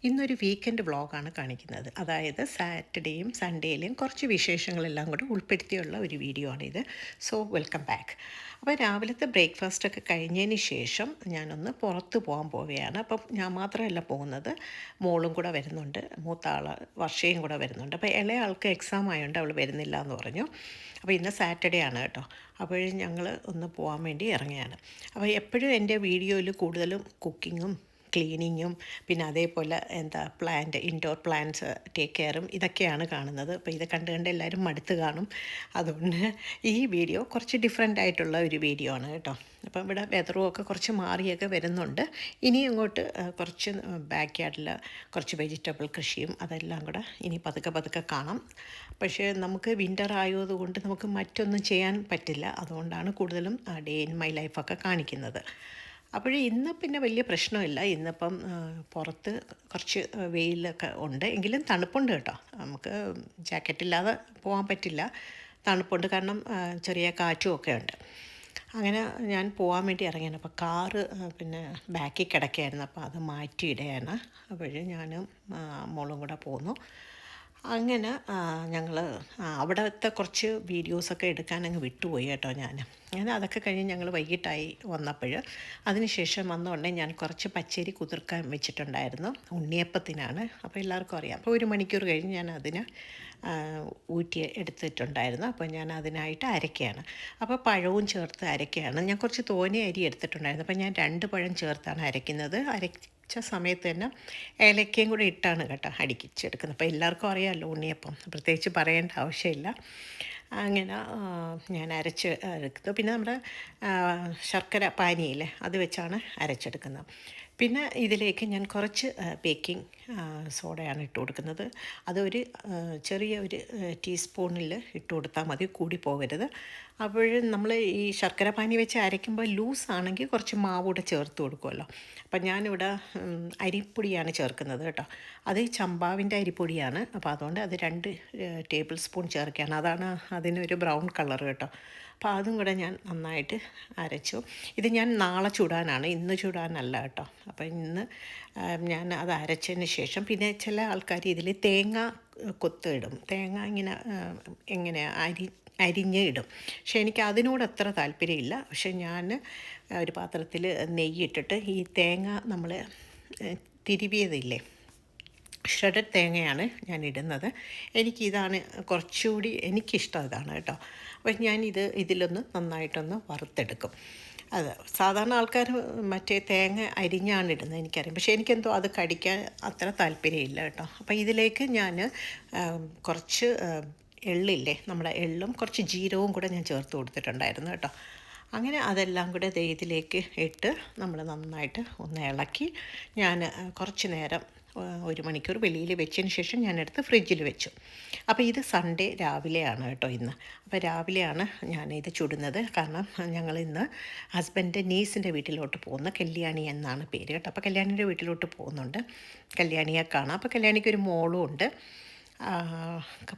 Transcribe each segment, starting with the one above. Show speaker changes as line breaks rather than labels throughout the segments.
ഇന്നൊരു വീക്കെൻഡ് വ്ളോഗാണ് കാണിക്കുന്നത്. അതായത് സാറ്റർഡേയും സൺഡേയിലെയും കുറച്ച് വിശേഷങ്ങളെല്ലാം കൂടെ ഉൾപ്പെടുത്തിയുള്ള ഒരു വീഡിയോ ആണിത്. So welcome back. അപ്പോൾ രാവിലത്തെ ബ്രേക്ക്ഫാസ്റ്റൊക്കെ കഴിഞ്ഞതിന് ശേഷം ഞാനൊന്ന് പുറത്ത് പോകാൻ പോവുകയാണ്. അപ്പം ഞാൻ മാത്രമല്ല പോകുന്നത്, മോളും കൂടെ വരുന്നുണ്ട്, മൂത്ത ആൾ വർഷയും കൂടെ വരുന്നുണ്ട്. അപ്പോൾ ഇളയ ആൾക്ക് എക്സാം ആയതുകൊണ്ട് അവൾ വരുന്നില്ല എന്ന് പറഞ്ഞു. അപ്പോൾ ഇന്ന് സാറ്റർഡേ ആണ് കേട്ടോ. അപ്പോഴും ഞങ്ങൾ ഒന്ന് പോകാൻ വേണ്ടി ഇറങ്ങിയാണ്. അപ്പോൾ എപ്പോഴും എൻ്റെ വീഡിയോയിൽ കൂടുതലും കുക്കിങ്ങും ക്ലീനിങ്ങും പിന്നെ അതേപോലെ ഇൻഡോർ പ്ലാന്റ്സ് ടേക്ക് കെയറും ഇതൊക്കെയാണ് കാണുന്നത്. അപ്പോൾ ഇത് കണ്ട് കണ്ട് എല്ലാവരും മടുത്ത് കാണും. അതുകൊണ്ട് ഈ വീഡിയോ കുറച്ച് ഡിഫറെൻ്റ് ആയിട്ടുള്ള ഒരു വീഡിയോ ആണ് കേട്ടോ. അപ്പോൾ ഇവിടെ വെതറും ഒക്കെ കുറച്ച് മാറിയൊക്കെ വരുന്നുണ്ട്. ഇനി അങ്ങോട്ട് കുറച്ച് ബാക്ക് യാർഡിൽ കുറച്ച് വെജിറ്റബിൾ കൃഷിയും അതെല്ലാം കൂടെ ഇനി പതുക്കെ പതുക്കെ കാണാം. പക്ഷേ നമുക്ക് വിൻ്റർ ആയതുകൊണ്ട് നമുക്ക് മറ്റൊന്നും ചെയ്യാൻ പറ്റില്ല. അതുകൊണ്ടാണ് കൂടുതലും ഡേ ഇൻ മൈ ലൈഫൊക്കെ കാണിക്കുന്നത്. അപ്പോൾ ഇന്ന് പിന്നെ വലിയ പ്രശ്നമില്ല. ഇന്നിപ്പം പുറത്ത് കുറച്ച് വെയിലൊക്കെ ഉണ്ട്, എങ്കിലും തണുപ്പുണ്ട് കേട്ടോ. നമുക്ക് ജാക്കറ്റില്ലാതെ പോകാൻ പറ്റില്ല, തണുപ്പുണ്ട്. കാരണം ചെറിയ കാറ്റും ഒക്കെ ഉണ്ട്. അങ്ങനെ ഞാൻ പോകാൻ വേണ്ടി ഇറങ്ങിയാണ്. അപ്പോൾ കാറ് പിന്നെ ബാക്കിൽ കിടക്കുകയായിരുന്നു, അപ്പോൾ അത് മാറ്റിയിടുകയാണ്. അപ്പോൾ ഞാനും മോളും കൂടെ പോന്നു. അങ്ങനെ ഞങ്ങൾ അവിടുത്തെ കുറച്ച് വീഡിയോസൊക്കെ എടുക്കാൻ അങ്ങ് വിട്ടുപോയി കേട്ടോ ഞാൻ. അങ്ങനെ അതൊക്കെ കഴിഞ്ഞ് ഞങ്ങൾ വൈകിട്ടായി വന്നപ്പോൾ അതിനുശേഷം വന്നതുകൊണ്ട് ഞാൻ കുറച്ച് പച്ചരി കുതിർക്കാൻ വെച്ചിട്ടുണ്ടായിരുന്നു, ഉണ്ണിയപ്പത്തിനാണ്. അപ്പോൾ എല്ലാവർക്കും അറിയാം. അപ്പോൾ 1 മണിക്കൂർ കഴിഞ്ഞ് ഞാൻ അതിന് ഊറ്റി എടുത്തിട്ടുണ്ടായിരുന്നു. അപ്പോൾ ഞാൻ അതിനായിട്ട് അരയ്ക്കുകയാണ്. അപ്പോൾ പഴവും ചേർത്ത് അരയ്ക്കുകയാണ്. ഞാൻ കുറച്ച് തോനെ അരി എടുത്തിട്ടുണ്ടായിരുന്നു. അപ്പോൾ ഞാൻ 2 പഴം ചേർത്താണ് അരയ്ക്കുന്നത്. അരച്ച സമയത്ത് തന്നെ ഏലക്കയും കൂടെ ഇട്ടാണ് കേട്ടോ അടിച്ചെടുക്കുന്നത്. അപ്പോൾ എല്ലാവർക്കും അറിയാമല്ലോ ഉണ്ണിയപ്പം, പ്രത്യേകിച്ച് പറയേണ്ട ആവശ്യമില്ല. അങ്ങനെ ഞാൻ അരച്ച് എടുക്കുന്നു. പിന്നെ നമ്മുടെ ശർക്കര പാനിയില്ലേ, അത് വെച്ചാണ് അരച്ചെടുക്കുന്നത്. പിന്നെ ഇതിലേക്ക് ഞാൻ കുറച്ച് ബേക്കിംഗ് സോഡയാണ് ഇട്ട് കൊടുക്കുന്നത്. അതൊരു ചെറിയ ഒരു ടീസ്പൂണിൽ ഇട്ട് കൊടുത്താൽ മതി, കൂടി പോകരുത്. അപ്പോൾ നമ്മൾ ഈ ശർക്കര പാനി വെച്ച് അരയ്ക്കുമ്പോൾ ലൂസാണെങ്കിൽ കുറച്ച് മാവ് കൂടെ ചേർത്ത് കൊടുക്കുമല്ലോ. അപ്പം ഞാനിവിടെ അരിപ്പൊടിയാണ് ചേർക്കുന്നത് കേട്ടോ. അത് ചമ്പാവിൻ്റെ അരിപ്പൊടിയാണ്. അപ്പോൾ അതുകൊണ്ട് അത് 2 ടേബിൾ സ്പൂൺ ചേർക്കുകയാണ്. അതാണ് അതിനൊരു ബ്രൗൺ കളർ കേട്ടോ. അപ്പോൾ അതും കൂടെ ഞാൻ നന്നായിട്ട് അരച്ചു. ഇത് ഞാൻ നാളെ ചുടാനാണ്, ഇന്ന് ചുടാനല്ല കേട്ടോ. അപ്പോൾ ഇന്ന് ഞാൻ അത് അരച്ചതിന് ശേഷം പിന്നെ ചില ആൾക്കാർ ഇതിൽ തേങ്ങ കൊത്ത് ഇടും. തേങ്ങ ഇങ്ങനെ അരിഞ്ഞ് ഇടും. പക്ഷേ എനിക്ക് അതിനോട് അത്ര താല്പര്യമില്ല. പക്ഷേ ഞാൻ ഒരു പാത്രത്തിൽ നെയ്യിട്ടിട്ട് ഈ തേങ്ങ നമ്മൾ തിരുവിയതില്ലേ, ഷ്രെഡഡ് തേങ്ങയാണ് ഞാൻ ഇടുന്നത്. എനിക്കിതാണ് കുറച്ചുകൂടി എനിക്കിഷ്ടം, ഇതാണ് കേട്ടോ. അപ്പോൾ ഇതിലൊന്ന് നന്നായിട്ടൊന്ന് വറുത്തെടുക്കും. അത് സാധാരണ ആൾക്കാർ മറ്റേ തേങ്ങ അരിഞ്ഞാണ് ഇടുന്നത്, എനിക്കറിയാം. പക്ഷേ എനിക്കെന്തോ അത് കടിക്കാൻ അത്ര താല്പര്യമില്ല കേട്ടോ. അപ്പോൾ ഇതിലേക്ക് ഞാൻ കുറച്ച് എള്ളില്ലേ, നമ്മുടെ എള്ളും കുറച്ച് ജീരകവും കൂടെ ഞാൻ ചേർത്ത് കൊടുത്തിട്ടുണ്ടായിരുന്നു കേട്ടോ. അങ്ങനെ അതെല്ലാം കൂടെ ഇതിലേക്ക് ഇട്ട് നമ്മൾ നന്നായിട്ട് ഒന്ന് ഇളക്കി ഞാൻ കുറച്ച് നേരം 1 മണിക്കൂർ വെളിയിൽ വെച്ചതിന് ശേഷം ഞാനെടുത്ത് ഫ്രിഡ്ജിൽ വെച്ചു. അപ്പോൾ ഇത് സൺഡേ രാവിലെയാണ് കേട്ടോ ഇന്ന്. അപ്പോൾ രാവിലെയാണ് ഞാനിത് ചുടുന്നത്. കാരണം ഞങ്ങൾ ഇന്ന് ഹസ്ബൻഡ് നീസിൻ്റെ വീട്ടിലോട്ട് പോകുന്നു. കല്യാണി എന്നാണ് പേര് കേട്ടോ. അപ്പോൾ കല്യാണിയുടെ വീട്ടിലോട്ട് പോകുന്നുണ്ട്, കല്യാണിയെ കാണാം. അപ്പോൾ കല്യാണിക്കൊരു മോളും ഉണ്ട്.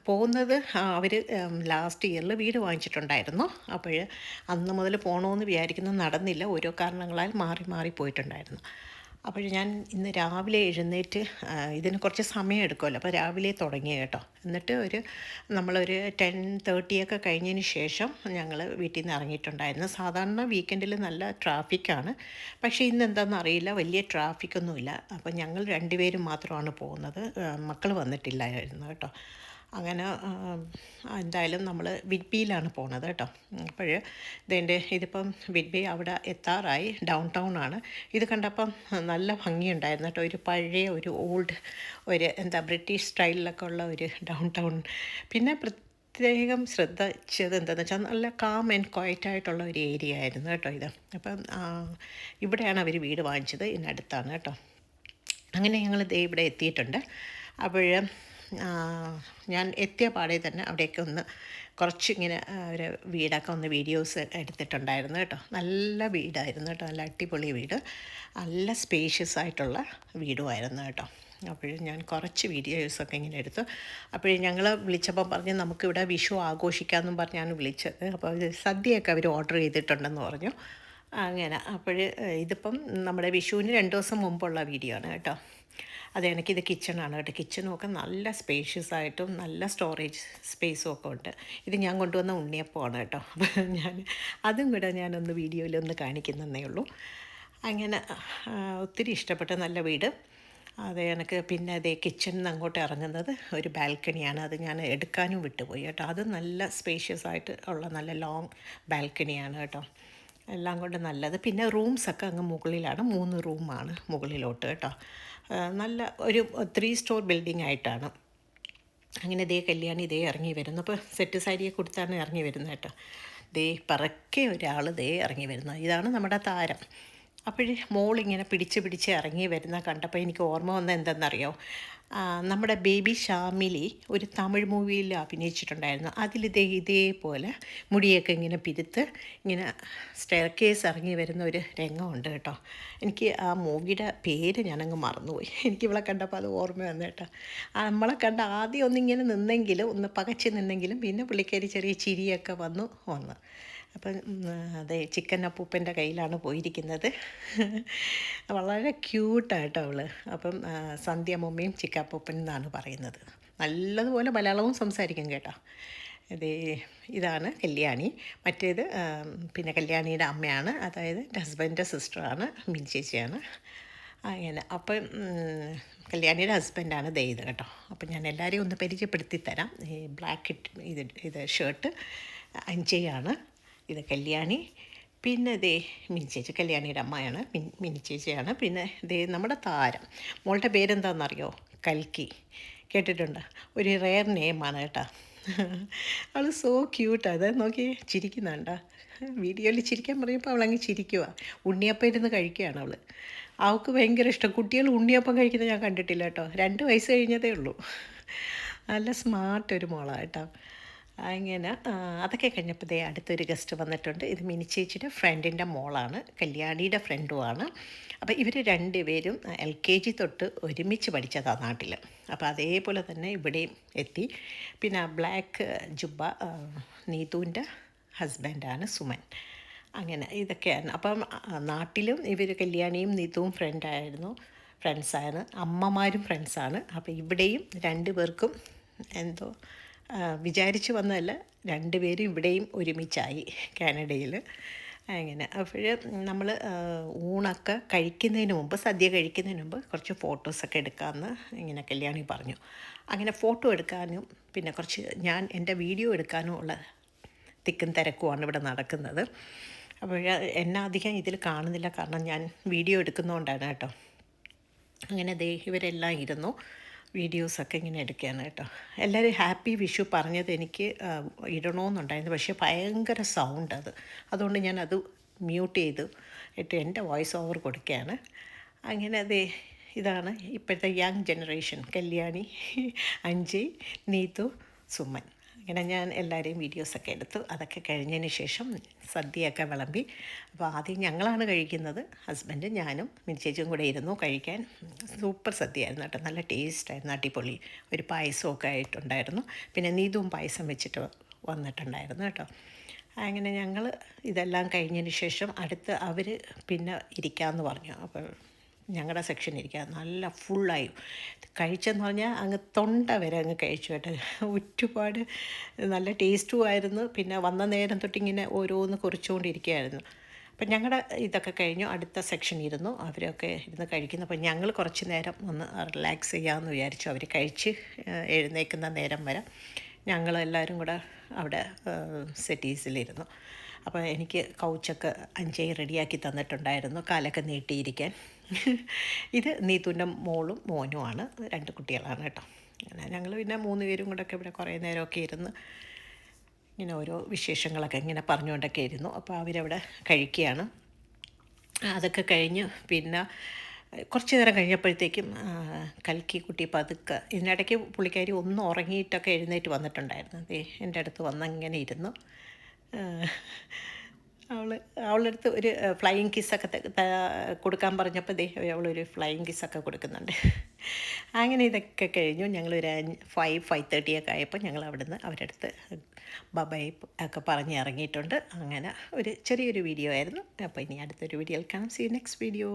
പോകുന്നത് അവർ ലാസ്റ്റ് ഇയറിൽ വീട് വാങ്ങിച്ചിട്ടുണ്ടായിരുന്നു. അപ്പോൾ അന്ന് മുതൽ പോകണമെന്ന് വിചാരിക്കുന്നത് നടന്നില്ല, ഓരോ കാരണങ്ങളാൽ മാറി പോയിട്ടുണ്ടായിരുന്നു. അപ്പോൾ ഞാൻ ഇന്ന് രാവിലെ എഴുന്നേറ്റ് ഇതിന് കുറച്ച് സമയം എടുക്കുമല്ലോ, അപ്പോൾ രാവിലെ തുടങ്ങി കേട്ടോ. എന്നിട്ട് നമ്മളൊരു 10:30 കഴിഞ്ഞതിന് ശേഷം ഞങ്ങൾ വീട്ടിൽ നിന്ന് ഇറങ്ങിയിട്ടുണ്ടായിരുന്നു. സാധാരണ വീക്കെൻഡിൽ നല്ല ട്രാഫിക്കാണ്, പക്ഷേ ഇന്ന് എന്താണെന്ന് അറിയില്ല, വലിയ ട്രാഫിക്കൊന്നുമില്ല. അപ്പോൾ ഞങ്ങൾ 2 പേരും മാത്രമാണ് പോകുന്നത്, മക്കൾ വന്നിട്ടില്ലായിരുന്നു കേട്ടോ. അങ്ങനെ എന്തായാലും നമ്മൾ വിഡ്ബിയിലാണ് പോണത് കേട്ടോ. അപ്പോൾ ഇതിപ്പം വിഡ്ബി അവിടെ എത്താറായി, ഡൗൺ ടൗൺ ആണ്. ഇത് കണ്ടപ്പം നല്ല ഭംഗിയുണ്ടായിരുന്നു കേട്ടോ. ഒരു പഴയ ഓൾഡ് ബ്രിട്ടീഷ് സ്റ്റൈലിലൊക്കെ ഉള്ള ഒരു ഡൗൺ ടൗൺ. പിന്നെ പ്രത്യേകം ശ്രദ്ധിച്ചത് എന്താണെന്ന് വെച്ചാൽ നല്ല കാം ആൻഡ് ക്വയറ്റായിട്ടുള്ള ഒരു ഏരിയ ആയിരുന്നു കേട്ടോ ഇത്. അപ്പം ഇവിടെയാണ് അവർ വീട് വാങ്ങിച്ചത്, ഇതിനടുത്താണ് കേട്ടോ. അങ്ങനെ ഞങ്ങൾ ഇവിടെ എത്തിയിട്ടുണ്ട്. അപ്പോൾ ഞാൻ എത്തിയ പാടെ തന്നെ അവിടേക്ക് ഒന്ന് കുറച്ചിങ്ങനെ ഒരു വീടൊക്കെ ഒന്ന് വീഡിയോസ് എടുത്തിട്ടുണ്ടായിരുന്നു കേട്ടോ. നല്ല വീടായിരുന്നു കേട്ടോ, നല്ല അടിപൊളി വീട്, നല്ല സ്പേഷ്യസ് ആയിട്ടുള്ള വീടുമായിരുന്നു കേട്ടോ. അപ്പോൾ ഞാൻ കുറച്ച് വീഡിയോസൊക്കെ ഇങ്ങനെ എടുത്തു. അപ്പോൾ ഞങ്ങൾ വിളിച്ചപ്പം പറഞ്ഞ് നമുക്കിവിടെ വിഷു ആഘോഷിക്കാമെന്നും പറഞ്ഞാണ് വിളിച്ചത്. അപ്പോൾ സദ്യയൊക്കെ അവർ ഓർഡർ ചെയ്തിട്ടുണ്ടെന്ന് പറഞ്ഞു. അങ്ങനെ ഇതിപ്പം നമ്മുടെ വിഷുവിന് 2 ദിവസം മുമ്പുള്ള വീഡിയോ ആണ് കേട്ടോ. അത് എനിക്കിത് കിച്ചണാണ് കേട്ടോ. കിച്ചണും ഒക്കെ നല്ല സ്പേഷ്യസ് ആയിട്ടും നല്ല സ്റ്റോറേജ് സ്പേസും ഒക്കെ ഉണ്ട്. ഇത് ഞാൻ കൊണ്ടുവന്ന ഉണ്ണിയപ്പമാണ് കേട്ടോ. അപ്പം അതും കൂടെ ഞാനൊന്ന് വീഡിയോയിലൊന്ന് കാണിക്കുന്നതേ ഉള്ളൂ. അങ്ങനെ ഒത്തിരി ഇഷ്ടപ്പെട്ട നല്ല വീട്. അത് എനിക്ക് പിന്നെ അതേ കിച്ചണിൽ നിന്ന് അങ്ങോട്ട് ഇറങ്ങുന്നത് ഒരു ബാൽക്കണിയാണ്. അത് ഞാൻ എടുക്കാനും വിട്ടുപോയി കേട്ടോ. അത് നല്ല സ്പേഷ്യസ് ആയിട്ട് ഉള്ള നല്ല ലോങ് ബാൽക്കണിയാണ് കേട്ടോ. എല്ലാം കൊണ്ട് നല്ലത്. പിന്നെ റൂംസൊക്കെ അങ്ങ് മുകളിലാണ്, 3 റൂമാണ് മുകളിലോട്ട് കേട്ടോ. നല്ല ഒരു 3 സ്റ്റോർ ബിൽഡിംഗ് ആയിട്ടാണ്. അങ്ങനെ ദേ കല്യാണി ദേ ഇറങ്ങി വരുന്നു. അപ്പോൾ സെറ്റ് സാരിയെ കൊടുത്താണ് ഇറങ്ങി വരുന്നത് കേട്ടോ. ദേ പറക്കെ ഒരാൾ ദേ ഇറങ്ങി വരുന്നു. ഇതാണ് നമ്മുടെ താരം. അപ്പോഴേ മോളിങ്ങനെ പിടിച്ച് ഇറങ്ങി വരുന്ന കണ്ടപ്പോൾ എനിക്ക് ഓർമ്മ വന്ന എന്തെന്നറിയോ, നമ്മുടെ ബേബി ഷാമിലി ഒരു തമിഴ് മൂവിയിൽ അഭിനയിച്ചിട്ടുണ്ടായിരുന്നു. ഇതേപോലെ മുടിയൊക്കെ ഇങ്ങനെ പിരുത്ത് ഇങ്ങനെ സ്റ്റെയർ കേസ് ഇറങ്ങി വരുന്ന ഒരു രംഗമുണ്ട് കേട്ടോ. എനിക്ക് ആ മൂവിയുടെ പേര് ഞാനങ്ങ് മറന്നുപോയി. എനിക്ക് ഇവളെ കണ്ടപ്പോൾ അത് ഓർമ്മ വന്നു കേട്ടോ. നമ്മളെ കണ്ട ആദ്യം ഒന്നിങ്ങനെ നിന്നെങ്കിലും, ഒന്ന് പകച്ച് നിന്നെങ്കിലും പിന്നെ പുള്ളിക്കാരി ചെറിയ ചിരിയൊക്കെ വന്നു. അപ്പം അതെ, ചിക്കൻ അപ്പൂപ്പൻ്റെ കയ്യിലാണ് പോയിരിക്കുന്നത്. വളരെ ക്യൂട്ടായിട്ടോ അവൾ. അപ്പം സന്ധ്യ മമ്മിയും ചിക്കപ്പൂപ്പൻ എന്നാണ് പറയുന്നത്. നല്ലതുപോലെ മലയാളവും സംസാരിക്കും കേട്ടോ. ഇതാണ് കല്യാണി. മറ്റേത് പിന്നെ കല്യാണിയുടെ അമ്മയാണ്, അതായത് എൻ്റെ ഹസ്ബൻഡിൻ്റെ സിസ്റ്ററാണ്, മിനി ചേച്ചിയാണ്. അങ്ങനെ അപ്പം കല്യാണിയുടെ ഹസ്ബൻഡാണ് ഇത് കേട്ടോ. അപ്പം ഞാൻ എല്ലാവരെയും ഒന്ന് പരിചയപ്പെടുത്തി തരാം. ഈ ബ്ലാക്ക് ഇത് ഷർട്ട് അഞ്ചയാണ്, ഇത് കല്യാണി. പിന്നെ മിനി ചേച്ചി കല്യാണിയുടെ അമ്മയാണ്, മിനി ചേച്ചിയാണ്. പിന്നെ നമ്മുടെ താരം. മോളുടെ പേരെന്താണെന്നറിയോ? കൽക്കി. കേട്ടിട്ടുണ്ട്. ഒരു റെയർ നെയിമാണ് കേട്ടോ. അവൾ സോ ക്യൂട്ടാണ്. അത് നോക്കി ചിരിക്കുന്നുണ്ടോ? വീഡിയോയിൽ ചിരിക്കാൻ പറയുമ്പോൾ അവളങ്ങ് ചിരിക്കുക. ഉണ്ണിയപ്പം ഇരുന്ന് കഴിക്കുകയാണ് അവൾ. അവൾക്ക് ഭയങ്കര ഇഷ്ടം. കുട്ടികൾ ഉണ്ണിയപ്പം കഴിക്കുന്നത് ഞാൻ കണ്ടിട്ടില്ല കേട്ടോ. 2 വയസ്സ് കഴിഞ്ഞതേ ഉള്ളൂ. നല്ല സ്മാർട്ട് ഒരു മോളാണ് കേട്ടോ. അങ്ങനെ അതൊക്കെ കഴിഞ്ഞപ്പോൾ അടുത്തൊരു ഗസ്റ്റ് വന്നിട്ടുണ്ട്. ഇത് മിനി ചേച്ചിയുടെ ഫ്രണ്ടിൻ്റെ മോളാണ്, കല്യാണിയുടെ ഫ്രണ്ടുമാണ്. അപ്പോൾ ഇവർ രണ്ടുപേരും LKG തൊട്ട് ഒരുമിച്ച് പഠിച്ചതാണ് നാട്ടിൽ. അപ്പോൾ അതേപോലെ തന്നെ ഇവിടെയും എത്തി. പിന്നെ ബ്ലാക്ക് ജുബ്ബ നീതുവിൻ്റെ ഹസ്ബൻഡാണ് സുമൻ. അങ്ങനെ ഇതൊക്കെയാണ്. അപ്പം നാട്ടിലും ഇവർ കല്യാണിയും നീതുവും ഫ്രണ്ട്സാണ്, അമ്മമാരും ഫ്രണ്ട്സാണ്. അപ്പോൾ ഇവിടെയും 2 പേർക്കും എന്തോ വിചാരിച്ച് വന്നതല്ല, 2 പേരും ഇവിടെയും ഒരുമിച്ചായി കാനഡയിൽ. അങ്ങനെ അപ്പോൾ നമ്മൾ ഊണൊക്കെ കഴിക്കുന്നതിന് മുമ്പ്, സദ്യ കഴിക്കുന്നതിന് മുമ്പ് കുറച്ച് ഫോട്ടോസൊക്കെ എടുക്കാമെന്ന് ഇങ്ങനെ കല്യാണി പറഞ്ഞു. അങ്ങനെ ഫോട്ടോ എടുക്കാനും പിന്നെ കുറച്ച് ഞാൻ എൻ്റെ വീഡിയോ എടുക്കാനും ഉള്ള തിക്കും തിരക്കുമാണ് ഇവിടെ നടക്കുന്നത്. അപ്പോൾ എന്നെ അധികം ഇതിൽ കാണുന്നില്ല, കാരണം ഞാൻ വീഡിയോ എടുക്കുന്നതുകൊണ്ടാണ് കേട്ടോ. അങ്ങനെ ഇവരെല്ലാം ഇരുന്നു വീഡിയോസൊക്കെ ഇങ്ങനെ എടുക്കുകയാണ് കേട്ടോ. എല്ലാവരും ഹാപ്പി വിഷു പറഞ്ഞത് എനിക്ക് ഇടണമെന്നുണ്ടായിരുന്നു, പക്ഷേ ഭയങ്കര സൗണ്ട് അതുകൊണ്ട് ഞാനത് മ്യൂട്ട് ചെയ്തു ഇട്ട് എൻ്റെ വോയിസ് ഓവർ കൊടുക്കുകയാണ്. അങ്ങനെ ഇതാണ് ഇപ്പോഴത്തെ യങ് ജനറേഷൻ. കല്യാണി, അഞ്ജയ്, നീതു, സുമൻ. അങ്ങനെ ഞാൻ എല്ലാവരെയും വീഡിയോസൊക്കെ എടുത്തു. അതൊക്കെ കഴിഞ്ഞതിന് ശേഷം സദ്യയൊക്കെ വിളമ്പി. അപ്പോൾ ആദ്യം ഞങ്ങളാണ് കഴിക്കുന്നത്, ഹസ്ബൻഡ്, ഞാനും മിനി ചേച്ചിയും കൂടെ ഇരുന്നു കഴിക്കാൻ. സൂപ്പർ സദ്യയായിരുന്നു കേട്ടോ. നല്ല ടേസ്റ്റായിരുന്നു, അടിപൊളി. ഒരു പായസമൊക്കെ ആയിട്ടുണ്ടായിരുന്നു. പിന്നെ നീതും പായസം വെച്ചിട്ട് വന്നിട്ടുണ്ടായിരുന്നു കേട്ടോ. അങ്ങനെ ഞങ്ങൾ ഇതെല്ലാം കഴിഞ്ഞതിന് ശേഷം അടുത്ത് അവർ പിന്നെ ഇരിക്കാമെന്ന് പറഞ്ഞു. അപ്പോൾ ഞങ്ങളുടെ സെക്ഷൻ ഇരിക്കുക നല്ല ഫുള്ളായി. കഴിച്ചെന്ന് പറഞ്ഞാൽ അങ്ങ് തൊണ്ട വരെ അങ്ങ് കഴിച്ചു കേട്ടോ. ഒരുപാട് നല്ല ടേസ്റ്റും ആയിരുന്നു. പിന്നെ വന്ന നേരം തൊട്ടിങ്ങനെ ഓരോന്ന് കുറിച്ചുകൊണ്ടിരിക്കുകയായിരുന്നു. അപ്പം ഞങ്ങളുടെ ഇതൊക്കെ കഴിഞ്ഞു. അടുത്ത സെക്ഷൻ ഇരുന്നു, അവരൊക്കെ ഇരുന്ന് കഴിക്കുന്നു. അപ്പം ഞങ്ങൾ കുറച്ച് നേരം ഒന്ന് റിലാക്സ് ചെയ്യാമെന്ന് വിചാരിച്ചു. അവർ കഴിച്ച് എഴുന്നേൽക്കുന്ന നേരം വരെ ഞങ്ങളെല്ലാവരും കൂടെ അവിടെ സെറ്റീസിലിരുന്നു. അപ്പോൾ എനിക്ക് കൗച്ചൊക്കെ അഞ്ചായി റെഡിയാക്കി തന്നിട്ടുണ്ടായിരുന്നു, കാലൊക്കെ നീട്ടിയിരിക്കാൻ. ഇത് നീതുവിൻ്റെ മോളും മോനുമാണ്, 2 കുട്ടികളാണ് കേട്ടോ. അങ്ങനെ ഞങ്ങൾ പിന്നെ 3 പേരും കൂടെയൊക്കെ ഇവിടെ കുറേ നേരമൊക്കെ ഇരുന്ന് ഇങ്ങനെ ഓരോ വിശേഷങ്ങളൊക്കെ ഇങ്ങനെ പറഞ്ഞുകൊണ്ടൊക്കെ ഇരുന്നു. അപ്പോൾ അവരവിടെ കഴിക്കുകയാണ്. അതൊക്കെ കഴിഞ്ഞ് പിന്നെ കുറച്ച് നേരം കഴിഞ്ഞപ്പോഴത്തേക്കും കൽക്കി കുട്ടി പതുക്കെ, ഇതിനിടയ്ക്ക് പുള്ളിക്കാരി ഒന്ന് ഉറങ്ങിയിട്ടൊക്കെ എഴുന്നേറ്റ് വന്നിട്ടുണ്ടായിരുന്നു. എൻ്റെ അടുത്ത് വന്നങ്ങനെ ഇരുന്നു. അവളുടെ അടുത്ത് ഒരു ഫ്ലൈയിങ് കിസ്സൊക്കെ കൊടുക്കാൻ പറഞ്ഞപ്പോൾ അവളൊരു ഫ്ലൈയിങ് കിസ്സൊക്കെ കൊടുക്കുന്നുണ്ട്. അങ്ങനെ ഇതൊക്കെ കഴിഞ്ഞു. ഞങ്ങളൊരു 5:30 ഒക്കെ ആയപ്പോൾ ഞങ്ങൾ അവിടുന്ന് അവരുടെ അടുത്ത് ബൈ ഒക്കെ പറഞ്ഞ് ഇറങ്ങിയിട്ടുണ്ട്. അങ്ങനെ ഒരു ചെറിയൊരു വീഡിയോ ആയിരുന്നു. അപ്പോൾ ഇനി അടുത്തൊരു വീഡിയോയിൽ കാണാം. See you next video.